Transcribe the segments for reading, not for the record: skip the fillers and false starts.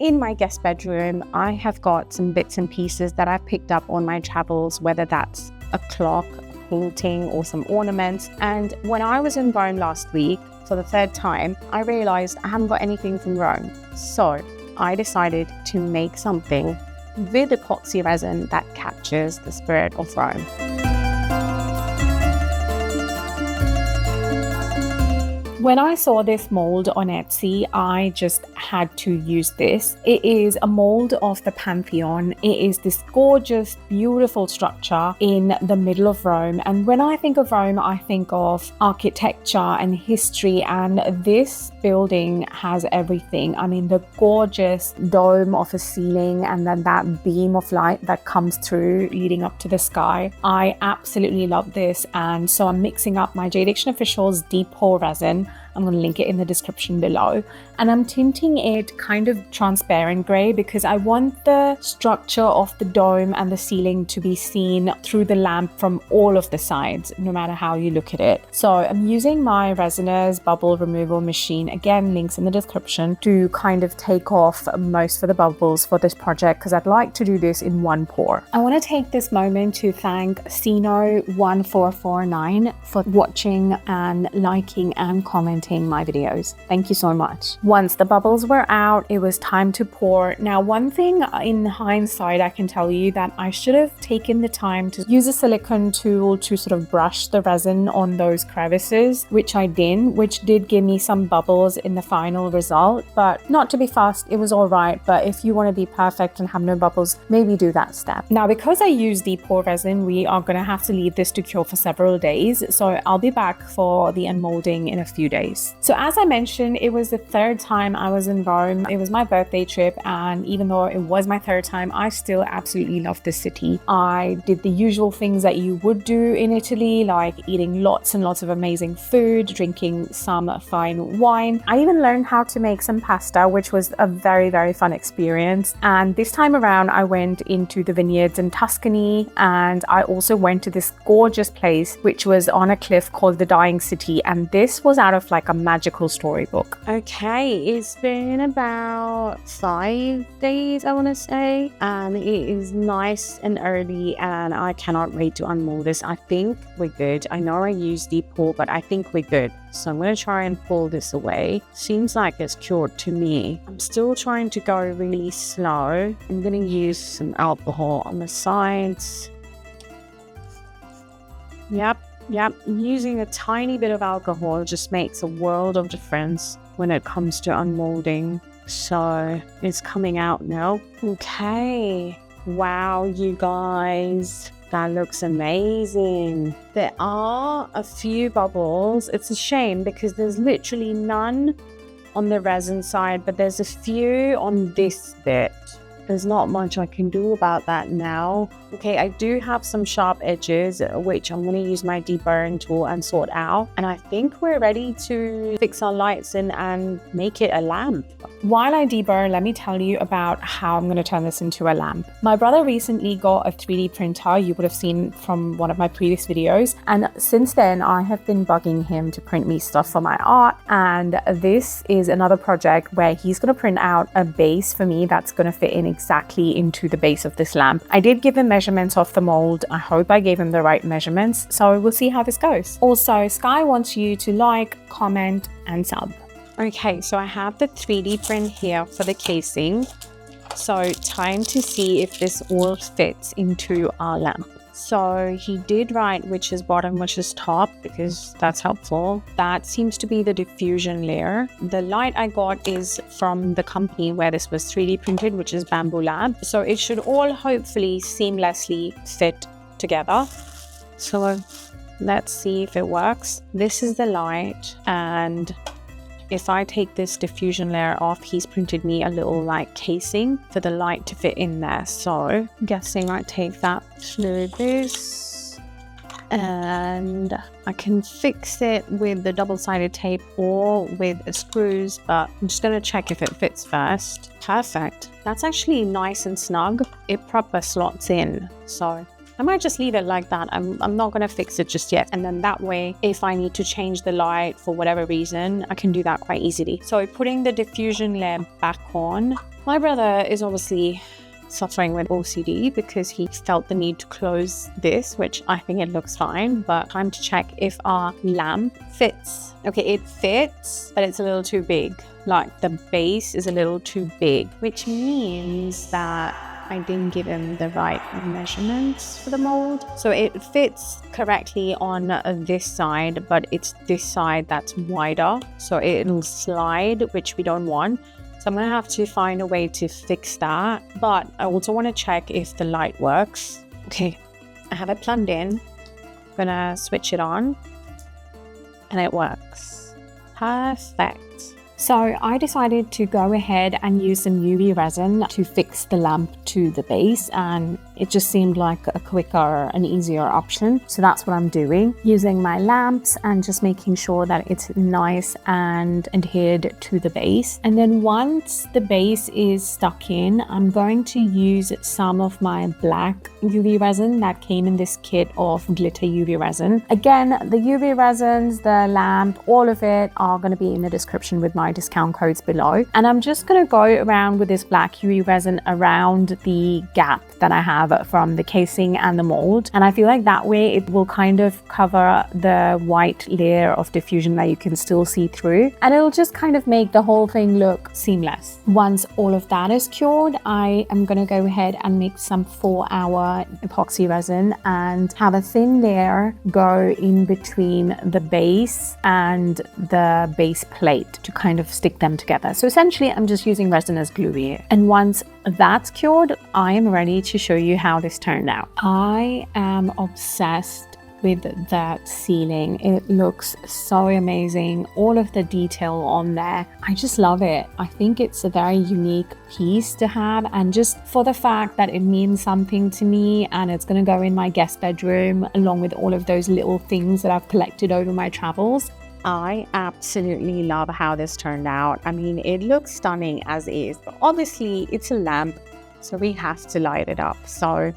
In my guest bedroom, I have got some bits and pieces that I've picked up on my travels, whether that's a clock, a painting, or some ornaments. And when I was in Rome last week for the third time, I realized I haven't got anything from Rome. So I decided to make something with epoxy resin that captures the spirit of Rome. When I saw this mold on Etsy, I just had to use this. It is a mold of the Pantheon. It is this gorgeous, beautiful structure in the middle of Rome. And when I think of Rome, I think of architecture and history. And this building has everything. I mean, the gorgeous dome of a ceiling and then that beam of light that comes through leading up to the sky. I absolutely love this. And so I'm mixing up my Jade Action Official's Decor resin. I'm going to link it in the description below. And I'm tinting it kind of transparent gray because I want the structure of the dome and the ceiling to be seen through the lamp from all of the sides, no matter how you look at it. So I'm using my Resiners bubble removal machine, again, links in the description, to kind of take off most of the bubbles for this project because I'd like to do this in one pour. I want to take this moment to thank Sino1449 for watching and liking and commenting my videos. Thank you so much. Once the bubbles were out, it was time to pour. Now, one thing in hindsight, I can tell you that I should have taken the time to use a silicone tool to sort of brush the resin on those crevices, which I didn't, which did give me some bubbles in the final result, but not to be fussed, it was all right. But if you want to be perfect and have no bubbles, maybe do that step. Now, because I use Decor resin, we are going to have to leave this to cure for several days. So I'll be back for the unmolding in a few days. So as I mentioned, it was the third time I was in Rome. It was my birthday trip, and even though it was my third time, I still absolutely love the city. I did the usual things that you would do in Italy, like eating lots and lots of amazing food, drinking some fine wine. I even learned how to make some pasta, which was a very, very fun experience. And this time around, I went into the vineyards in Tuscany, and I also went to this gorgeous place, which was on a cliff called the Dying City. And this was out of like a magical storybook. Okay, it's been about 5 days, I want to say, and it is nice and early, and I cannot wait to unmold this. I think we're good. I know I used Decor, but I think we're good. So I'm going to try and pull this away. Seems like it's cured to me. I'm still trying to go really slow. I'm going to use some alcohol on the sides. Yep, using a tiny bit of alcohol just makes a world of difference when it comes to unmolding. So it's coming out now. Okay. Wow, you guys. That looks amazing. There are a few bubbles. It's a shame because there's literally none on the resin side, but there's a few on this bit. There's not much I can do about that now. Okay, I do have some sharp edges, which I'm going to use my deburring tool and sort out. And I think we're ready to fix our lights in and make it a lamp. While I deburr, let me tell you about how I'm going to turn this into a lamp. My brother recently got a 3D printer, you would have seen from one of my previous videos. And since then, I have been bugging him to print me stuff for my art. And this is another project where he's going to print out a base for me that's going to fit in exactly into the base of this lamp. I did give him measurements of the mold. I hope I gave him the right measurements. So we'll see how this goes. Also, Sky wants you to like, comment, and sub. Okay, so I have the 3D print here for the casing. So time to see if this all fits into our lamp. So he did write which is bottom, which is top, because that's helpful. That seems to be the diffusion layer. The light I got is from the company where this was 3D printed, which is Bamboo Lab. So it should all hopefully seamlessly fit together. So let's see if it works. This is the light, and if I take this diffusion layer off, he's printed me a little like casing for the light to fit in there. So I'm guessing I take that through this, and I can fix it with the double-sided tape or with screws, but I'm just going to check if it fits first. Perfect. That's actually nice and snug. It proper slots in. So I might just leave it like that. I'm not going to fix it just yet. And then that way, if I need to change the light for whatever reason, I can do that quite easily. So putting the diffusion layer back on. My brother is obviously suffering with OCD because he felt the need to close this, which I think it looks fine, but time to check if our lamp fits. Okay, it fits, but it's a little too big. Like the base is a little too big, which means that I didn't give him the right measurements for the mold. So it fits correctly on this side, but it's this side that's wider. So it'll slide, which we don't want. So I'm gonna have to find a way to fix that. But I also wanna check if the light works. Okay, I have it plugged in. I'm gonna switch it on and it works. Perfect. So I decided to go ahead and use some UV resin to fix the lamp to the base, and it just seemed like a quicker and easier option. So that's what I'm doing, using my lamps and just making sure that it's nice and adhered to the base. And then once the base is stuck in, I'm going to use some of my black UV resin that came in this kit of glitter UV resin. Again, the UV resins, the lamp, all of it are going to be in the description with my discount codes below. And I'm just going to go around with this black UV resin around the gap that I have from the casing and the mold. And I feel like that way it will kind of cover the white layer of diffusion that you can still see through. And it'll just kind of make the whole thing look seamless. Once all of that is cured, I am going to go ahead and mix some 4-hour epoxy resin and have a thin layer go in between the base and the base plate to kind of stick them together. So essentially I'm just using resin as glue here. And once that's cured, I am ready to show you how this turned out. I am obsessed with that ceiling. It looks so amazing. All of the detail on there, I just love it. I think it's a very unique piece to have, and just for the fact that it means something to me, and it's going to go in my guest bedroom along with all of those little things that I've collected over my travels. I absolutely love how this turned out. I mean, it looks stunning as is, but obviously it's a lamp, so we have to light it up. So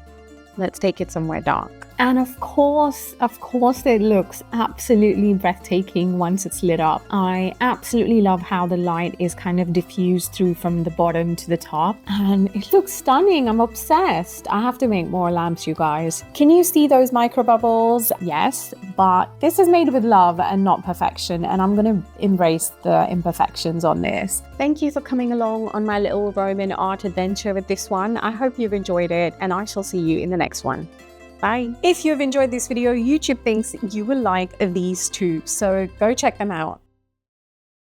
let's take it somewhere dark. And of course, it looks absolutely breathtaking once it's lit up. I absolutely love how the light is kind of diffused through from the bottom to the top, and it looks stunning. I'm obsessed. I have to make more lamps, you guys. Can you see those micro bubbles? Yes, but this is made with love and not perfection, and I'm gonna embrace the imperfections on this. Thank you for coming along on my little Roman art adventure with this one. I hope you've enjoyed it, and I shall see you in the next one. Bye. If you've enjoyed this video, YouTube thinks you will like these too, so go check them out.